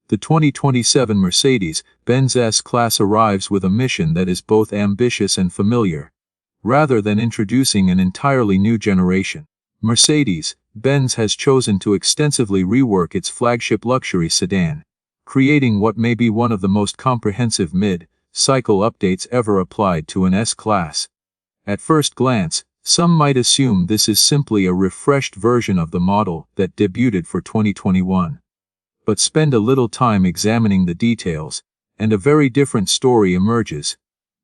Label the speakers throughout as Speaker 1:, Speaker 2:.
Speaker 1: The 2027 Mercedes-Benz S-Class arrives with a mission that is both ambitious and familiar. Rather than introducing an entirely new generation, Mercedes-Benz has chosen to extensively rework its flagship luxury sedan, creating what may be one of the most comprehensive mid-cycle updates ever applied to an S-Class. At first glance, some might assume this is simply a refreshed version of the model that debuted for 2021. But spend a little time examining the details, and a very different story emerges.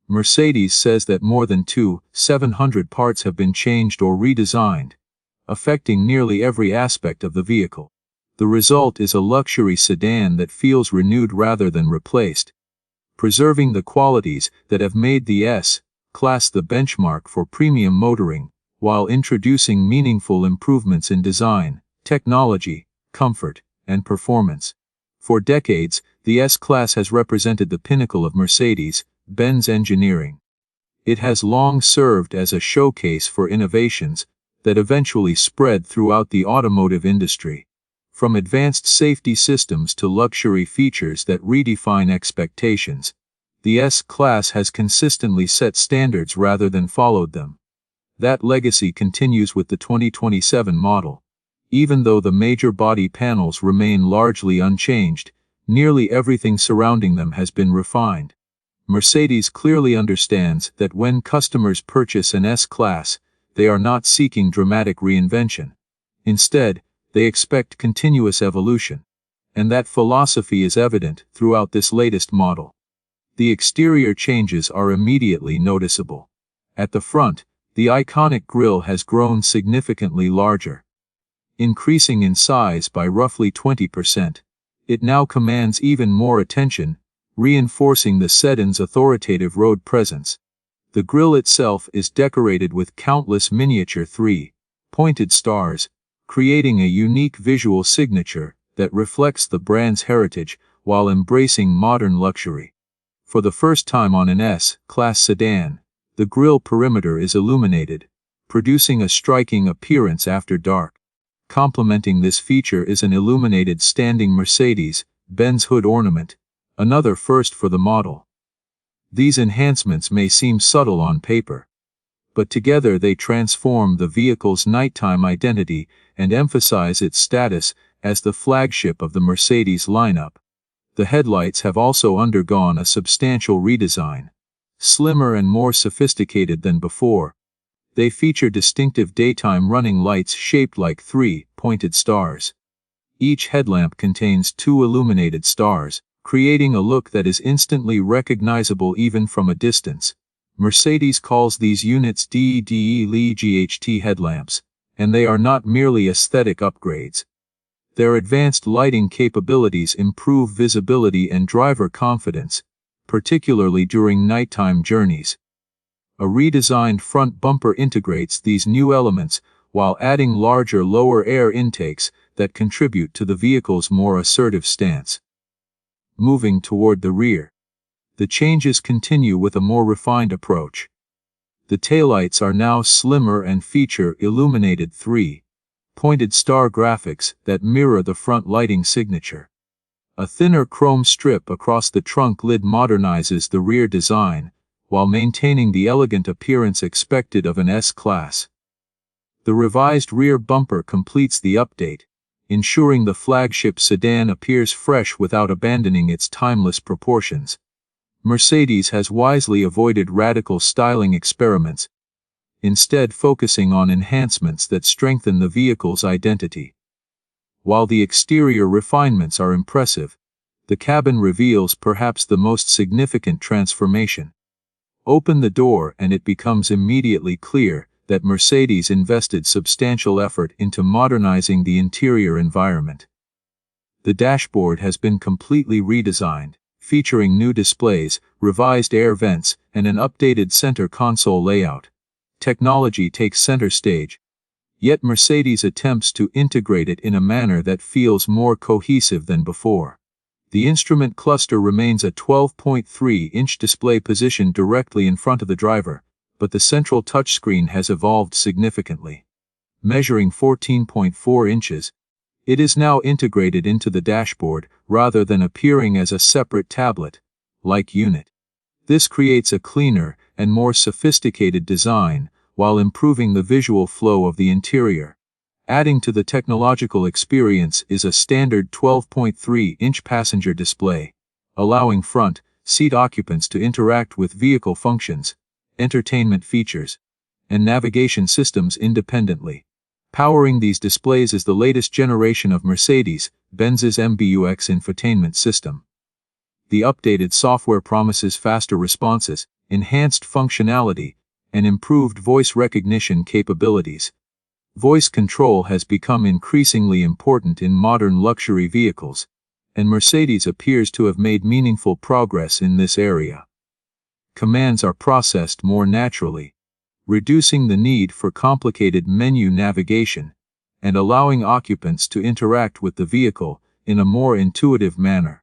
Speaker 1: Mercedes says that more than 2,700 parts have been changed or redesigned, affecting nearly every aspect of the vehicle. The result is a luxury sedan that feels renewed rather than replaced, preserving the qualities that have made the S-Class the benchmark for premium motoring, while introducing meaningful improvements in design, technology, comfort, and performance. For decades, the S-Class has represented the pinnacle of Mercedes-Benz engineering. It has long served as a showcase for innovations that eventually spread throughout the automotive industry. From advanced safety systems to luxury features that redefine expectations, the S-Class has consistently set standards rather than followed them. That legacy continues with the 2027 model. Even though the major body panels remain largely unchanged, nearly everything surrounding them has been refined. Mercedes clearly understands that when customers purchase an S-Class, they are not seeking dramatic reinvention. Instead, they expect continuous evolution. And that philosophy is evident throughout this latest model. The exterior changes are immediately noticeable. At the front, the iconic grille has grown significantly larger, increasing in size by roughly 20%. It now commands even more attention, reinforcing the sedan's authoritative road presence. The grille itself is decorated with countless miniature three-pointed stars, creating a unique visual signature that reflects the brand's heritage while embracing modern luxury. For the first time on an S-Class sedan, the grille perimeter is illuminated, producing a striking appearance after dark. Complementing this feature is an illuminated standing Mercedes-Benz hood ornament, another first for the model. These enhancements may seem subtle on paper, but together they transform the vehicle's nighttime identity and emphasize its status as the flagship of the Mercedes lineup. The headlights have also undergone a substantial redesign, slimmer and more sophisticated than before. They feature distinctive daytime running lights shaped like three-pointed stars. Each headlamp contains two illuminated stars, creating a look that is instantly recognizable even from a distance. Mercedes calls these units LED headlamps, and they are not merely aesthetic upgrades. Their advanced lighting capabilities improve visibility and driver confidence, particularly during nighttime journeys. A redesigned front bumper integrates these new elements while adding larger lower air intakes that contribute to the vehicle's more assertive stance. Moving toward the rear, the changes continue with a more refined approach. The taillights are now slimmer and feature illuminated three-pointed star graphics that mirror the front lighting signature. A thinner chrome strip across the trunk lid modernizes the rear design, while maintaining the elegant appearance expected of an S-Class. The revised rear bumper completes the update, ensuring the flagship sedan appears fresh without abandoning its timeless proportions. Mercedes has wisely avoided radical styling experiments, instead focusing on enhancements that strengthen the vehicle's identity. While the exterior refinements are impressive, the cabin reveals perhaps the most significant transformation. Open the door and it becomes immediately clear that Mercedes invested substantial effort into modernizing the interior environment. The dashboard has been completely redesigned, featuring new displays, revised air vents, and an updated center console layout. Technology takes center stage, yet Mercedes attempts to integrate it in a manner that feels more cohesive than before. The instrument cluster remains a 12.3-inch display positioned directly in front of the driver, but the central touchscreen has evolved significantly. Measuring 14.4 inches, It is now integrated into the dashboard rather than appearing as a separate tablet-like unit. This creates a cleaner and more sophisticated design while improving the visual flow of the interior. Adding to the technological experience is a standard 12.3-inch passenger display, allowing front seat occupants to interact with vehicle functions, entertainment features, and navigation systems independently. Powering these displays is the latest generation of Mercedes-Benz's MBUX infotainment system. The updated software promises faster responses, enhanced functionality, and improved voice recognition capabilities. Voice control has become increasingly important in modern luxury vehicles, and Mercedes appears to have made meaningful progress in this area. Commands are processed more naturally, reducing the need for complicated menu navigation, and allowing occupants to interact with the vehicle in a more intuitive manner.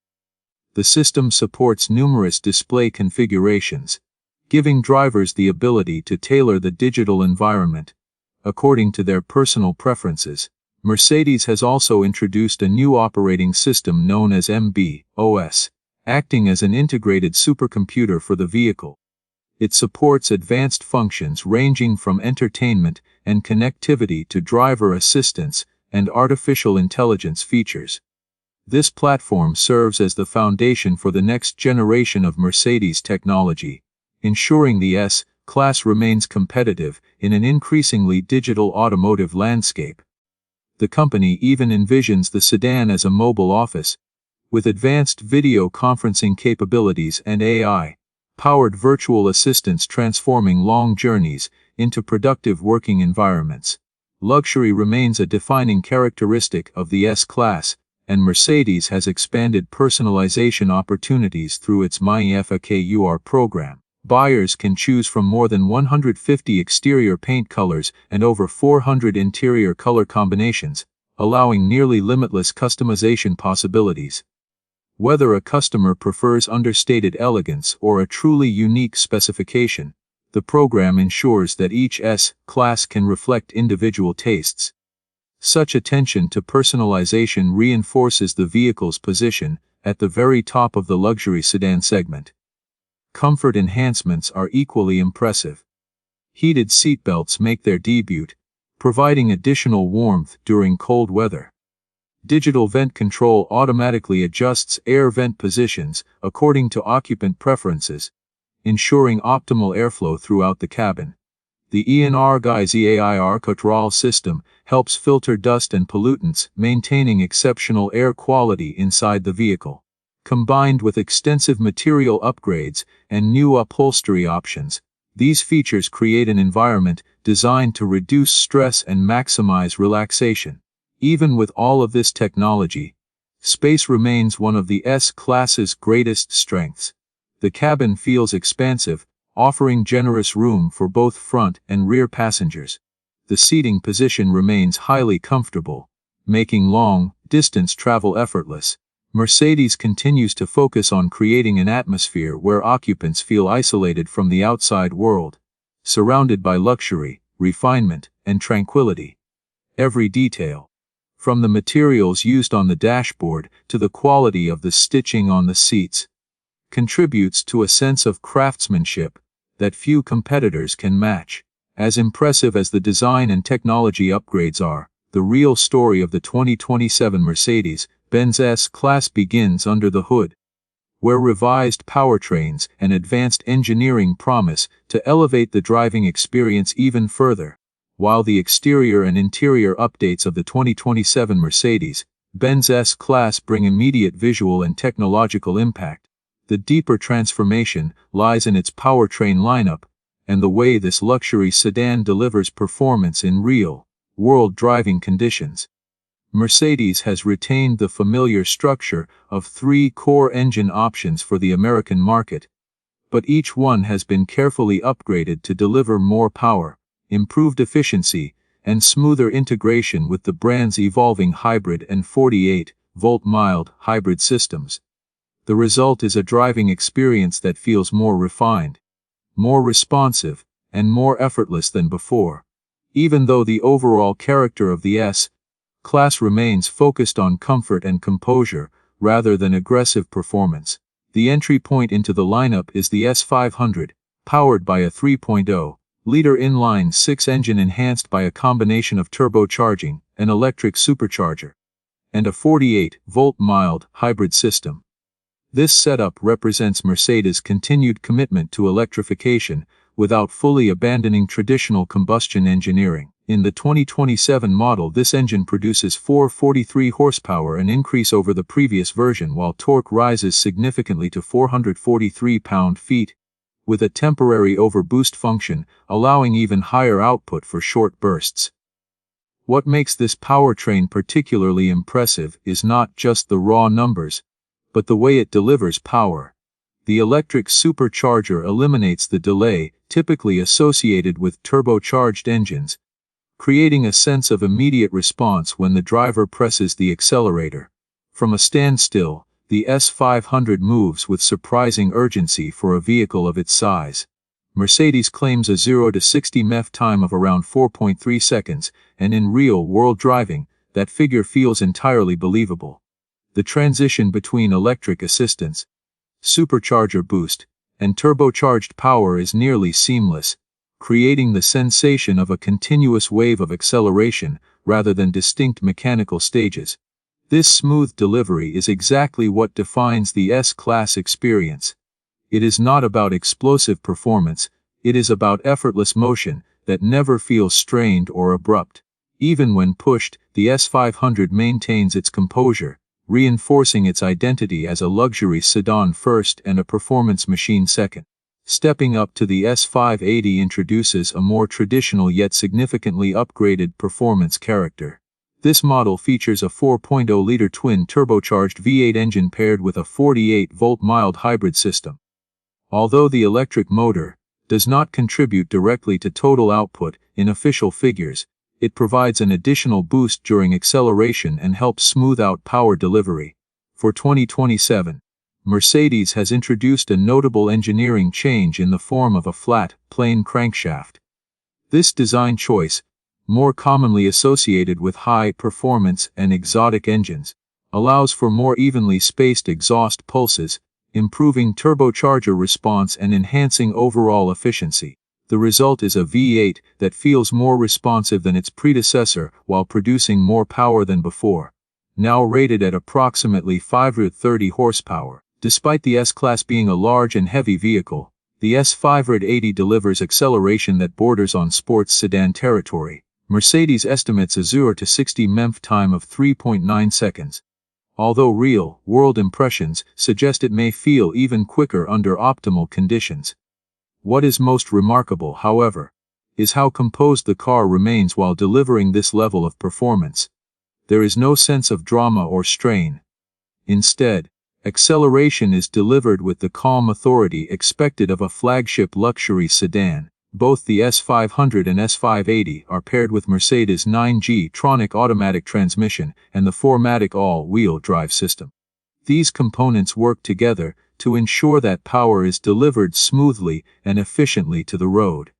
Speaker 1: The system supports numerous display configurations, giving drivers the ability to tailor the digital environment according to their personal preferences. Mercedes has also introduced a new operating system known as MBUX, acting as an integrated supercomputer for the vehicle. It supports advanced functions ranging from entertainment and connectivity to driver assistance and artificial intelligence features. This platform serves as the foundation for the next generation of Mercedes technology, ensuring the S-Class remains competitive in an increasingly digital automotive landscape. The company even envisions the sedan as a mobile office, with advanced video conferencing capabilities and AI-powered virtual assistants transforming long journeys into productive working environments. Luxury remains a defining characteristic of the S-Class, and Mercedes has expanded personalization opportunities through its MyFAKUR program. Buyers can choose from more than 150 exterior paint colors and over 400 interior color combinations, allowing nearly limitless customization possibilities. Whether a customer prefers understated elegance or a truly unique specification, the program ensures that each S-Class can reflect individual tastes. Such attention to personalization reinforces the vehicle's position at the very top of the luxury sedan segment. Comfort enhancements are equally impressive. Heated seatbelts make their debut, providing additional warmth during cold weather. Digital vent control automatically adjusts air vent positions according to occupant preferences, ensuring optimal airflow throughout the cabin. The inline-six control system helps filter dust and pollutants, maintaining exceptional air quality inside the vehicle. Combined with extensive material upgrades and new upholstery options, these features create an environment designed to reduce stress and maximize relaxation. Even with all of this technology, space remains one of the S-Class's greatest strengths. The cabin feels expansive, offering generous room for both front and rear passengers. The seating position remains highly comfortable, making long-distance travel effortless. Mercedes continues to focus on creating an atmosphere where occupants feel isolated from the outside world, surrounded by luxury, refinement, and tranquility. Every detail, from the materials used on the dashboard to the quality of the stitching on the seats, contributes to a sense of craftsmanship that few competitors can match. As impressive as the design and technology upgrades are, the real story of the 2027 Mercedes-Benz S-Class begins under the hood, where revised powertrains and advanced engineering promise to elevate the driving experience even further. While the exterior and interior updates of the 2027 Mercedes-Benz S-Class bring immediate visual and technological impact, the deeper transformation lies in its powertrain lineup and the way this luxury sedan delivers performance in real-world driving conditions. Mercedes has retained the familiar structure of 3 core engine options for the American market, but each one has been carefully upgraded to deliver more power, improved efficiency, and smoother integration with the brand's evolving hybrid and 48-volt mild hybrid systems. The result is a driving experience that feels more refined, more responsive, and more effortless than before. Even though the overall character of the S Class remains focused on comfort and composure, rather than aggressive performance. The entry point into the lineup is the S500, powered by a 3.0-liter inline-six engine enhanced by a combination of turbocharging, an electric supercharger, and a 48-volt mild hybrid system. This setup represents Mercedes' continued commitment to electrification, without fully abandoning traditional combustion engineering. In the 2027 model, this engine produces 443 horsepower, an increase over the previous version, while torque rises significantly to 443 pound-feet, with a temporary overboost function, allowing even higher output for short bursts. What makes this powertrain particularly impressive is not just the raw numbers, but the way it delivers power. The electric supercharger eliminates the delay typically associated with turbocharged engines, creating a sense of immediate response when the driver presses the accelerator. From a standstill, the S500 moves with surprising urgency for a vehicle of its size. Mercedes claims a 0 to 60 mph time of around 4.3 seconds, and in real-world driving, that figure feels entirely believable. The transition between electric assistance, supercharger boost, and turbocharged power is nearly seamless, creating the sensation of a continuous wave of acceleration rather than distinct mechanical stages. This smooth delivery is exactly what defines the S-Class experience. It is not about explosive performance, it is about effortless motion that never feels strained or abrupt. Even when pushed, the S500 maintains its composure, reinforcing its identity as a luxury sedan first and a performance machine second. Stepping up to the S580 introduces a more traditional yet significantly upgraded performance character. This model features a 4.0-liter twin-turbocharged V8 engine paired with a 48-volt mild hybrid system. Although the electric motor does not contribute directly to total output in official figures, it provides an additional boost during acceleration and helps smooth out power delivery. For 2027, Mercedes has introduced a notable engineering change in the form of a flat, plain crankshaft. This design choice, more commonly associated with high performance and exotic engines, allows for more evenly spaced exhaust pulses, improving turbocharger response and enhancing overall efficiency. The result is a V8 that feels more responsive than its predecessor while producing more power than before. Now rated at approximately 530 horsepower. Despite the S-Class being a large and heavy vehicle, the S580 delivers acceleration that borders on sports sedan territory. Mercedes estimates a 0 to 60 mph time of 3.9 seconds. Although real-world impressions suggest it may feel even quicker under optimal conditions. What is most remarkable, however, is how composed the car remains while delivering this level of performance. There is no sense of drama or strain. Instead, acceleration is delivered with the calm authority expected of a flagship luxury sedan. Both the S500 and S580 are paired with Mercedes' 9G Tronic automatic transmission and the 4MATIC all-wheel drive system. These components work together to ensure that power is delivered smoothly and efficiently to the road.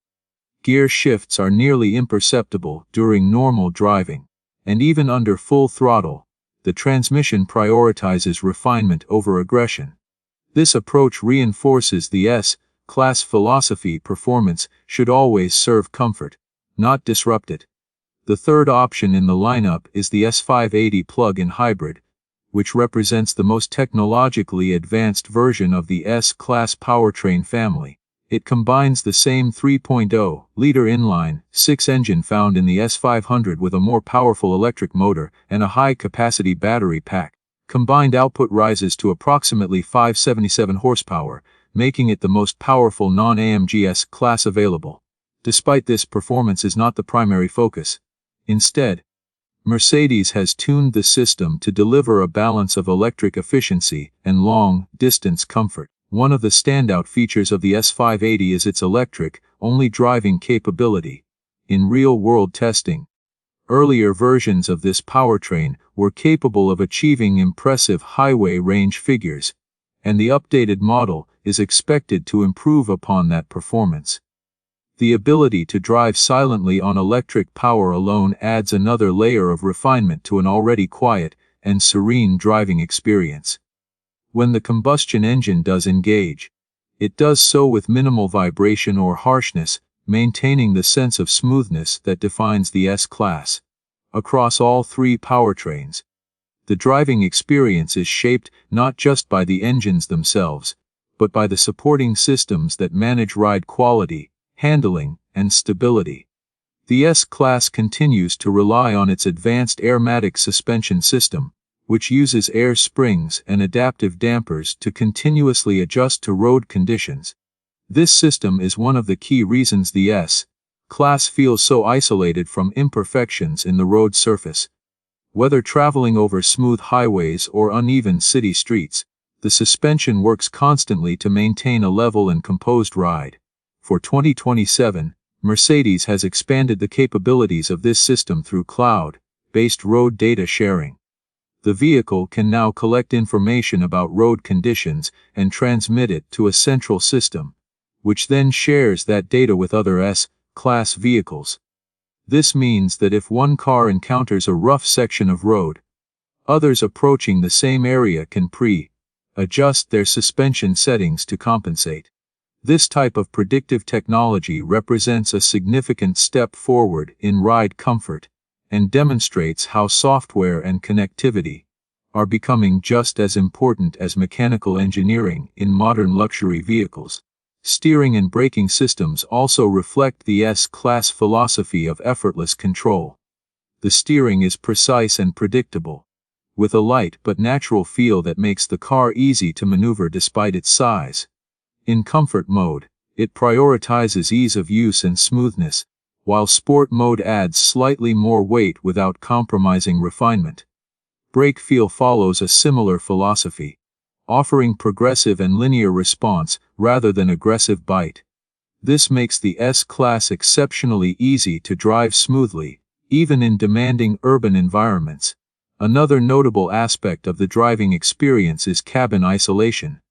Speaker 1: Gear shifts are nearly imperceptible during normal driving, and even under full throttle, the transmission prioritizes refinement over aggression. This approach reinforces the S-Class philosophy: performance should always serve comfort, not disrupt it. The third option in the lineup is the S580 plug-in hybrid, which represents the most technologically advanced version of the S-Class powertrain family. It combines the same 3.0-liter inline-six engine found in the S500 with a more powerful electric motor and a high-capacity battery pack. Combined output rises to approximately 577 horsepower, making it the most powerful non-AMG S-Class available. Despite this, performance is not the primary focus. Instead, Mercedes has tuned the system to deliver a balance of electric efficiency and long-distance comfort. One of the standout features of the S580 is its electric-only driving capability. In real-world testing, earlier versions of this powertrain were capable of achieving impressive highway range figures, and the updated model is expected to improve upon that performance. The ability to drive silently on electric power alone adds another layer of refinement to an already quiet and serene driving experience. When the combustion engine does engage, it does so with minimal vibration or harshness, maintaining the sense of smoothness that defines the S-Class. Across all three powertrains, the driving experience is shaped not just by the engines themselves, but by the supporting systems that manage ride quality, handling, and stability. The S-Class continues to rely on its advanced airmatic suspension system, which uses air springs and adaptive dampers to continuously adjust to road conditions. This system is one of the key reasons the S-Class feels so isolated from imperfections in the road surface. Whether traveling over smooth highways or uneven city streets, the suspension works constantly to maintain a level and composed ride. For 2027, Mercedes has expanded the capabilities of this system through cloud-based road data sharing. The vehicle can now collect information about road conditions and transmit it to a central system, which then shares that data with other S-Class vehicles. This means that if one car encounters a rough section of road, others approaching the same area can pre-adjust their suspension settings to compensate. This type of predictive technology represents a significant step forward in ride comfort and demonstrates how software and connectivity are becoming just as important as mechanical engineering in modern luxury vehicles. Steering and braking systems also reflect the S-Class philosophy of effortless control. The steering is precise and predictable, with a light but natural feel that makes the car easy to maneuver despite its size. In comfort mode, it prioritizes ease of use and smoothness, while sport mode adds slightly more weight without compromising refinement. Brake feel follows a similar philosophy, offering progressive and linear response rather than aggressive bite. This makes the S-Class exceptionally easy to drive smoothly, even in demanding urban environments. Another notable aspect of the driving experience is cabin isolation.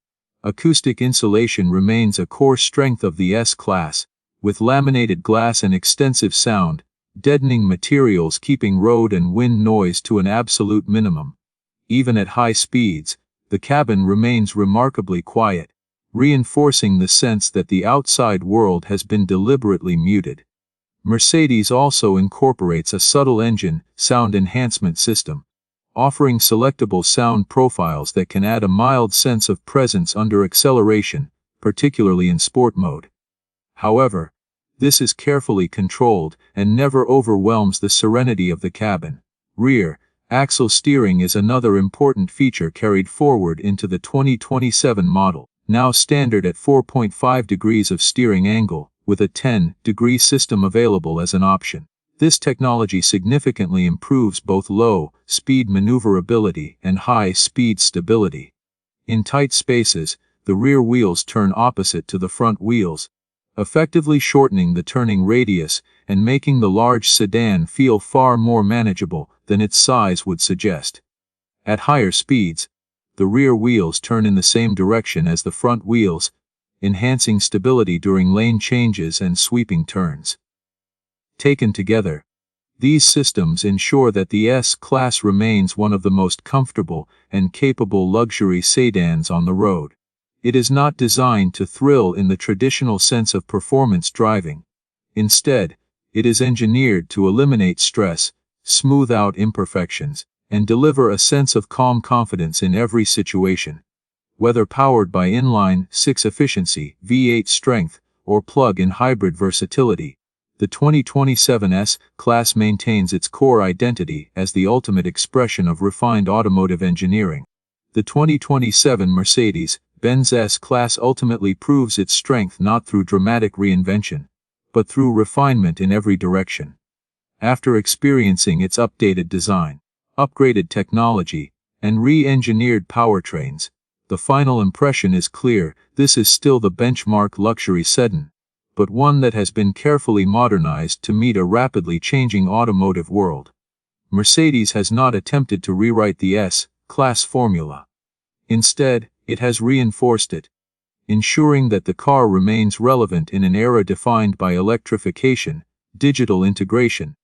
Speaker 1: Acoustic insulation remains a core strength of the S-Class, with laminated glass and extensive sound, deadening materials keeping road and wind noise to an absolute minimum. Even at high speeds, the cabin remains remarkably quiet, reinforcing the sense that the outside world has been deliberately muted. Mercedes also incorporates a subtle engine sound enhancement system, offering selectable sound profiles that can add a mild sense of presence under acceleration, particularly in sport mode. However, this is carefully controlled and never overwhelms the serenity of the cabin. Rear axle steering is another important feature carried forward into the 2027 model, now standard at 4.5 degrees of steering angle, with a 10-degree system available as an option. This technology significantly improves both low-speed maneuverability and high-speed stability. In tight spaces, the rear wheels turn opposite to the front wheels, effectively shortening the turning radius and making the large sedan feel far more manageable than its size would suggest. At higher speeds, the rear wheels turn in the same direction as the front wheels, enhancing stability during lane changes and sweeping turns. Taken together, these systems ensure that the S-Class remains one of the most comfortable and capable luxury sedans on the road. It is not designed to thrill in the traditional sense of performance driving. Instead, it is engineered to eliminate stress, smooth out imperfections, and deliver a sense of calm confidence in every situation. Whether powered by inline-six efficiency, V8 strength, or plug-in hybrid versatility, the 2027 S-Class maintains its core identity as the ultimate expression of refined automotive engineering. The 2027 Mercedes-Benz S-Class ultimately proves its strength not through dramatic reinvention, but through refinement in every direction. After experiencing its updated design, upgraded technology, and re-engineered powertrains, the final impression is clear: this is still the benchmark luxury sedan, but one that has been carefully modernized to meet a rapidly changing automotive world. Mercedes has not attempted to rewrite the S-Class formula. Instead, it has reinforced it. ensuring that the car remains relevant in an era defined by electrification, digital integration,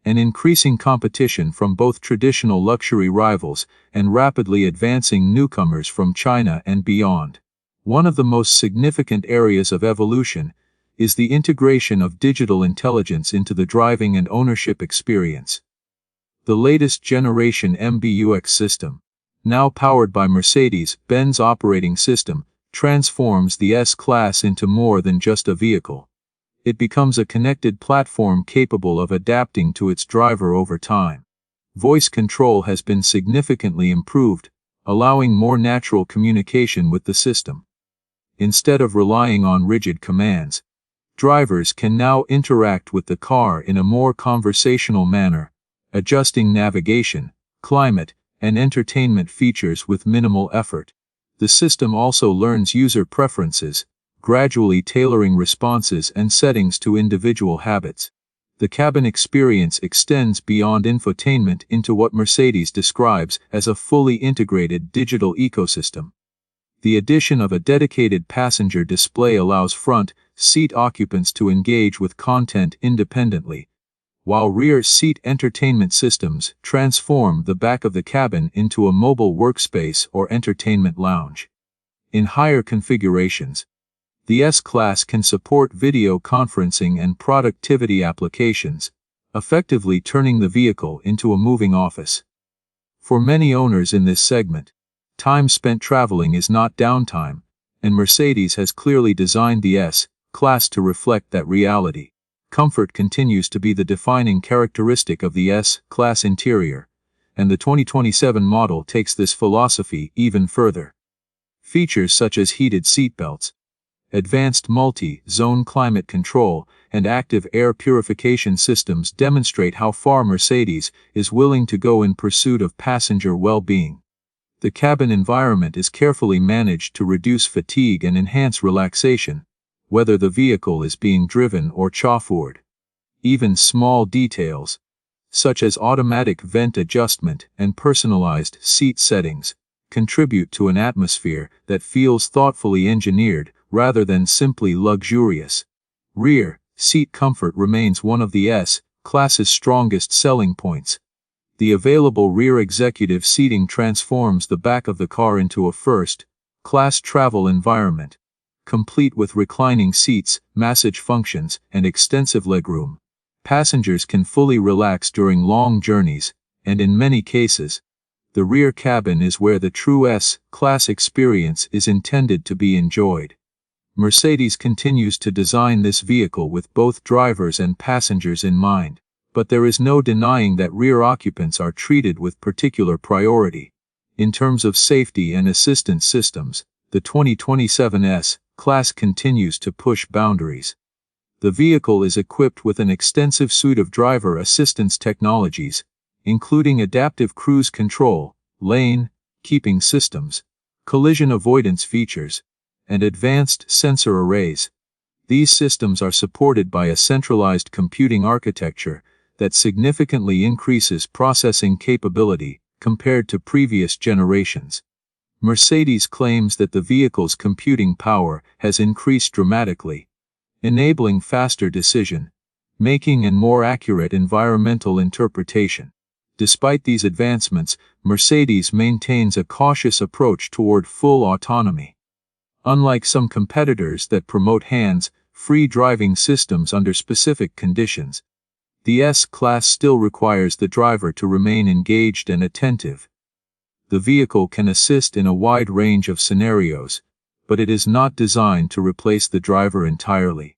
Speaker 1: and increasing competition from both traditional luxury rivals and rapidly advancing newcomers from China and beyond. One of the most significant areas of evolution is the integration of digital intelligence into the driving and ownership experience. The latest generation MBUX system, now powered by Mercedes-Benz operating system, transforms the S-Class into more than just a vehicle. It becomes a connected platform capable of adapting to its driver over time. Voice control has been significantly improved, allowing more natural communication with the system. Instead of relying on rigid commands, drivers can now interact with the car in a more conversational manner, adjusting navigation, climate, and entertainment features with minimal effort. The system also learns user preferences, gradually tailoring responses and settings to individual habits. The cabin experience extends beyond infotainment into what Mercedes describes as a fully integrated digital ecosystem. The addition of a dedicated passenger display allows front seat occupants to engage with content independently, while rear seat entertainment systems transform the back of the cabin into a mobile workspace or entertainment lounge. In higher configurations, the S-Class can support video conferencing and productivity applications, effectively turning the vehicle into a moving office. For many owners in this segment, time spent traveling is not downtime, and Mercedes has clearly designed the S-Class to reflect that reality. Comfort continues to be the defining characteristic of the S-Class interior, and the 2027 model takes this philosophy even further. Features such as heated seatbelts, advanced multi-zone climate control, and active air purification systems demonstrate how far Mercedes is willing to go in pursuit of passenger well-being. The cabin environment is carefully managed to reduce fatigue and enhance relaxation, whether the vehicle is being driven or chauffeured. Even small details, such as automatic vent adjustment and personalized seat settings, contribute to an atmosphere that feels thoughtfully engineered rather than simply luxurious. Rear seat comfort remains one of the S-Class's strongest selling points. The available rear executive seating transforms the back of the car into a first-class travel environment, complete with reclining seats, massage functions, and extensive legroom. Passengers can fully relax during long journeys, and in many cases, the rear cabin is where the true S-Class experience is intended to be enjoyed. Mercedes continues to design this vehicle with both drivers and passengers in mind, but there is no denying that rear occupants are treated with particular priority. In terms of safety and assistance systems, the 2027 S-Class continues to push boundaries. The vehicle is equipped with an extensive suite of driver assistance technologies, including adaptive cruise control, lane keeping systems, collision avoidance features, and advanced sensor arrays. These systems are supported by a centralized computing architecture that significantly increases processing capability compared to previous generations. Mercedes claims that the vehicle's computing power has increased dramatically, enabling faster decision-making and more accurate environmental interpretation. Despite these advancements, Mercedes maintains a cautious approach toward full autonomy. Unlike some competitors that promote hands-free driving systems under specific conditions, the S-Class still requires the driver to remain engaged and attentive. The vehicle can assist in a wide range of scenarios, but it is not designed to replace the driver entirely.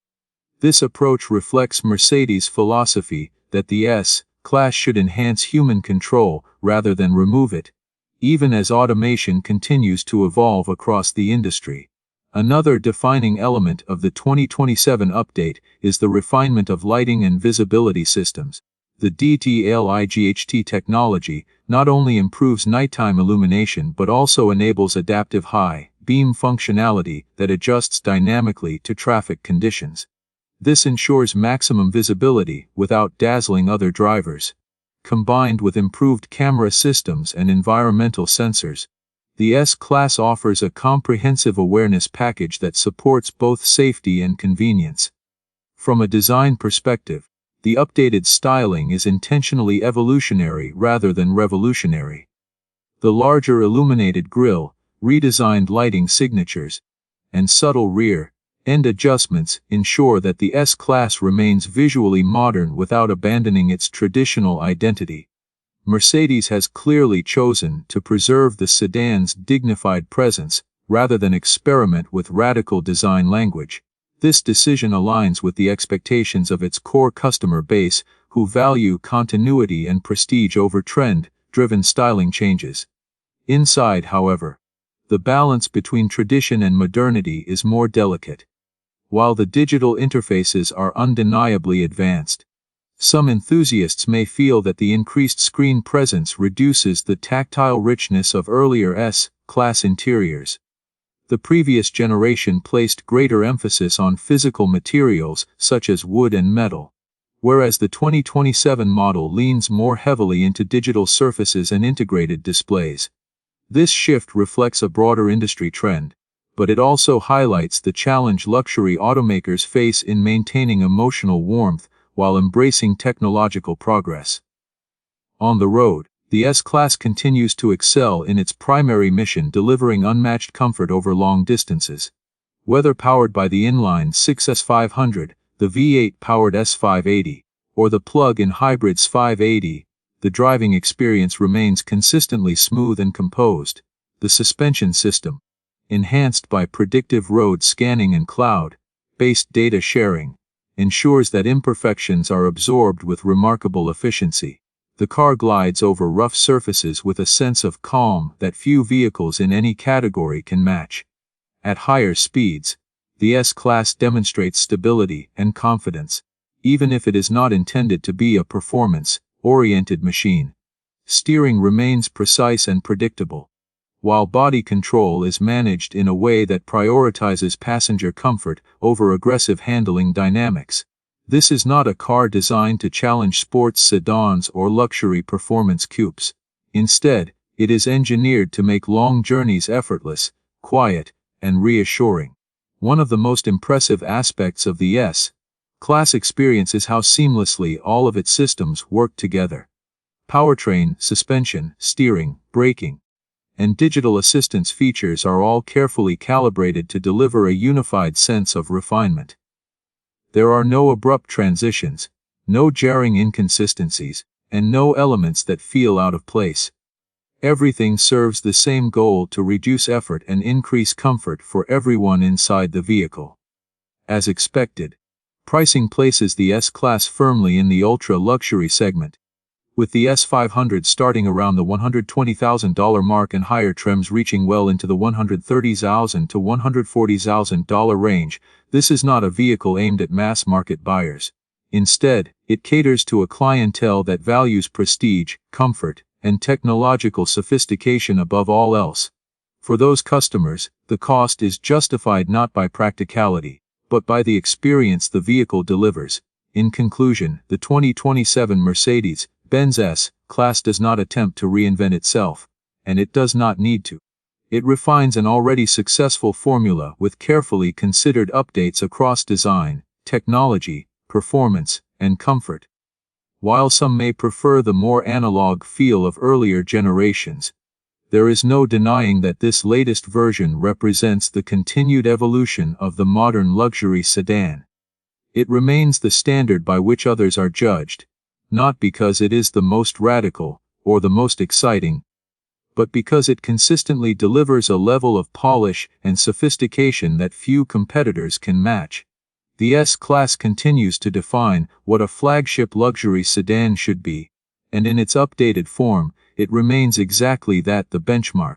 Speaker 1: This approach reflects Mercedes' philosophy that the S-Class should enhance human control rather than remove it, even as automation continues to evolve across the industry. Another defining element of the 2027 update is the refinement of lighting and visibility systems. The DTLIGHT technology not only improves nighttime illumination but also enables adaptive high-beam functionality that adjusts dynamically to traffic conditions. This ensures maximum visibility without dazzling other drivers. Combined with improved camera systems and environmental sensors, The S-Class offers a comprehensive awareness package that supports both safety and convenience. From a design perspective, the updated styling is intentionally evolutionary rather than revolutionary. The larger illuminated grille, redesigned lighting signatures, and subtle rear-end adjustments ensure that the S-Class remains visually modern without abandoning its traditional identity. Mercedes has clearly chosen to preserve the sedan's dignified presence, rather than experiment with radical design language. This decision aligns with the expectations of its core customer base, who value continuity and prestige over trend-driven styling changes. Inside, however, the balance between tradition and modernity is more delicate. While the digital interfaces are undeniably advanced, some enthusiasts may feel that the increased screen presence reduces the tactile richness of earlier S-Class interiors. The previous generation placed greater emphasis on physical materials such as wood and metal, whereas the 2027 model leans more heavily into digital surfaces and integrated displays. This shift reflects a broader industry trend, but it also highlights the challenge luxury automakers face in maintaining emotional warmth while embracing technological progress. On the road, the S-Class continues to excel in its primary mission, delivering unmatched comfort over long distances. Whether powered by the inline-six S500, the V8-powered S580, or the plug-in hybrid S580, the driving experience remains consistently smooth and composed. The suspension system, enhanced by predictive road scanning and cloud-based data sharing, ensures that imperfections are absorbed with remarkable efficiency. The car glides over rough surfaces with a sense of calm that few vehicles in any category can match. At higher speeds, the S-Class demonstrates stability and confidence, even if it is not intended to be a performance-oriented machine. Steering remains precise and predictable, while body control is managed in a way that prioritizes passenger comfort over aggressive handling dynamics. This is not a car designed to challenge sports sedans or luxury performance coupes. Instead, it is engineered to make long journeys effortless, quiet, and reassuring. One of the most impressive aspects of the S-Class experience is how seamlessly all of its systems work together. Powertrain, suspension, steering, braking, and digital assistance features are all carefully calibrated to deliver a unified sense of refinement. There are no abrupt transitions, no jarring inconsistencies, and no elements that feel out of place. Everything serves the same goal: to reduce effort and increase comfort for everyone inside the vehicle. As expected, pricing places the S-Class firmly in the ultra-luxury segment, with the S500 starting around the $120,000 mark and higher trims reaching well into the $130,000 to $140,000 range. This is not a vehicle aimed at mass-market buyers. Instead, it caters to a clientele that values prestige, comfort, and technological sophistication above all else. For those customers, the cost is justified not by practicality, but by the experience the vehicle delivers. In conclusion, the 2027 Mercedes-Benz S-Class does not attempt to reinvent itself, and it does not need to. It refines an already successful formula with carefully considered updates across design, technology, performance, and comfort. While some may prefer the more analog feel of earlier generations, there is no denying that this latest version represents the continued evolution of the modern luxury sedan. It remains the standard by which others are judged, not because it is the most radical or the most exciting, but because it consistently delivers a level of polish and sophistication that few competitors can match. The S-Class continues to define what a flagship luxury sedan should be, and in its updated form, it remains exactly that: the benchmark.